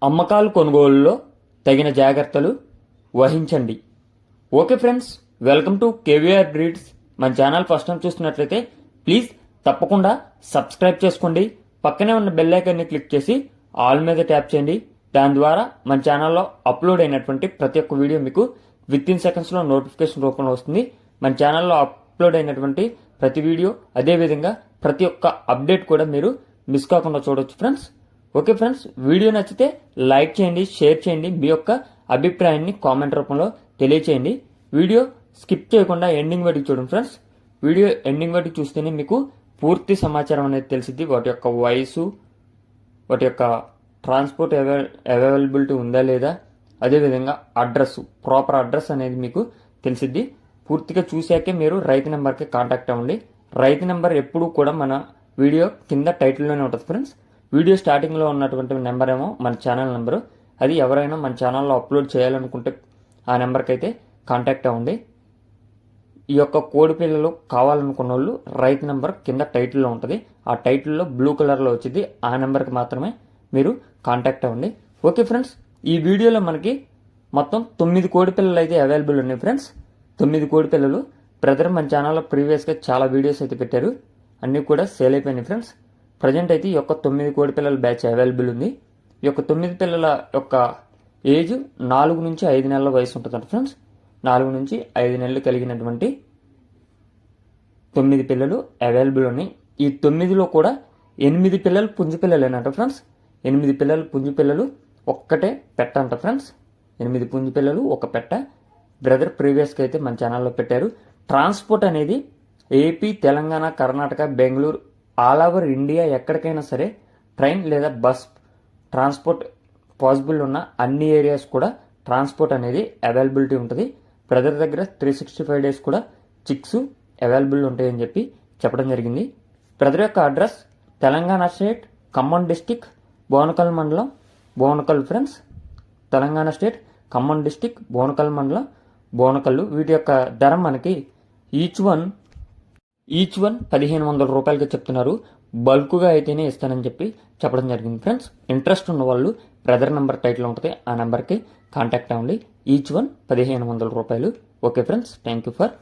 అమ్మకాలు కొనుగోలులో తగిన జాగ్రత్తలు వహించండి. Okay friends, welcome to KVR breeds. మన ఛానల్ ఫస్ట్ టైం చూస్తున్నట్లయితే ప్లీజ్ తప్పకుండా సబ్స్క్రైబ్ చేసుకోండి. పక్కనే ఉన్న బెల్ ఐకాన్ని క్లిక్ చేసి ఆల్ మీద ట్యాప్ చేయండి. దాని ద్వారా మన ఛానల్లో అప్లోడ్ అయినటువంటి ప్రతి ఒక్క వీడియో మీకు విత్ ఇన్ సెకండ్స్లో నోటిఫికేషన్ రూపంలో వస్తుంది. మన ఛానల్లో అప్లోడ్ అయినటువంటి ప్రతి వీడియో, అదేవిధంగా ప్రతి ఒక్క అప్డేట్ కూడా మీరు మిస్ కాకుండా చూడవచ్చు ఫ్రెండ్స్. ఓకే ఫ్రెండ్స్, వీడియో నచ్చితే లైక్ చేయండి, షేర్ చేయండి, మీ యొక్క అభిప్రాయాన్ని కామెంట్ రూపంలో తెలియచేయండి. వీడియో స్కిప్ చేయకుండా ఎండింగ్ వరకు చూడండి ఫ్రెండ్స్. వీడియో ఎండింగ్ వరకు చూస్తేనే మీకు పూర్తి సమాచారం అనేది తెలిసిద్ది. వాటి యొక్క వయసు, వాటి యొక్క ట్రాన్స్పోర్ట్ అవైలబిలిటీ ఉందా లేదా, అదేవిధంగా అడ్రస్, ప్రాపర్ అడ్రస్ అనేది మీకు తెలిసిద్ది. పూర్తిగా చూశాకే మీరు రైతు నెంబర్కి కాంటాక్ట్ అవ్వండి. రైతు నెంబర్ ఎప్పుడూ కూడా మన వీడియో కింద టైటిల్లోనే ఉంటుంది ఫ్రెండ్స్. వీడియో స్టార్టింగ్లో ఉన్నటువంటి నెంబర్ ఏమో మన ఛానల్ నెంబరు. అది ఎవరైనా మన ఛానల్లో అప్లోడ్ చేయాలనుకుంటే ఆ నెంబర్కి అయితే కాంటాక్ట్ అవ్వండి. ఈ యొక్క కోడి పిల్లలు కావాలనుకున్న వాళ్ళు రైతు నెంబర్ కింద టైటిల్లో ఉంటుంది. ఆ టైటిల్లో బ్లూ కలర్లో వచ్చింది. ఆ నెంబర్కి మాత్రమే మీరు కాంటాక్ట్ అవ్వండి. ఓకే ఫ్రెండ్స్, ఈ వీడియోలో మనకి మొత్తం 9 కోడి పిల్లలు అయితే అవైలబుల్ ఉన్నాయి ఫ్రెండ్స్. 9 కోడి పిల్లలు. బ్రదర్ మన ఛానల్లో ప్రీవియస్గా చాలా వీడియోస్ అయితే పెట్టారు, అన్నీ కూడా సేల్ అయిపోయినాయి ఫ్రెండ్స్. ప్రజెంట్ అయితే ఈ యొక్క 9 కోడి పిల్లల బ్యాచ్ అవైలబుల్ ఉంది. ఈ యొక్క 9 పిల్లల యొక్క ఏజ్ 4 నుంచి 5 నెలల వయసు ఉంటుందంట ఫ్రెండ్స్. 4 నుంచి 5 నెలలు కలిగినటువంటి 9 పిల్లలు అవైలబుల్ ఉన్నాయి. ఈ 9లో కూడా 8 పిల్లలు పుంజు పిల్లలేనంట ఫ్రెండ్స్. 8 పిల్లలు పుంజు పిల్లలు, ఒక్కటే పెట్ట అంట ఫ్రెండ్స్. 8 పుంజు పిల్లలు, ఒక పెట్ట. బ్రదర్ ప్రీవియస్గా అయితే మన ఛానల్లో పెట్టారు. ట్రాన్స్పోర్ట్ అనేది AP, Telangana, Karnataka, Bengaluru, all over India ఎక్కడికైనా సరే ట్రైన్ లేదా బస్ ట్రాన్స్పోర్ట్ పాసిబుల్ ఉన్న అన్ని ఏరియాస్ కూడా ట్రాన్స్పోర్ట్ అనేది అవైలబిలిటీ ఉంటుంది. బ్రదర్ దగ్గర 365 డేస్ కూడా చిక్స్ అవైలబుల్ ఉంటాయని చెప్పి చెప్పడం జరిగింది. బ్రదర్ యొక్క address Telangana state, Khammam district, Bonakal మండలం, Bonakal friends. Telangana state, Khammam district, Bonakal మండలం, బోనకల్లు. వీటి యొక్క ధర మనకి ఈచ్ వన్ 1500 రూపాయలకి చెప్తున్నారు. బల్క్గా అయితేనే ఇస్తానని చెప్పి చెప్పడం జరిగింది ఫ్రెండ్స్. ఇంట్రెస్ట్ ఉన్న వాళ్ళు బ్రదర్ నెంబర్ టైటిల్ ఉంటుంది, ఆ నెంబర్కి కాంటాక్ట్ అవ్వండి. ఈచ్ వన్ 1500 రూపాయలు. Okay friends, thank you for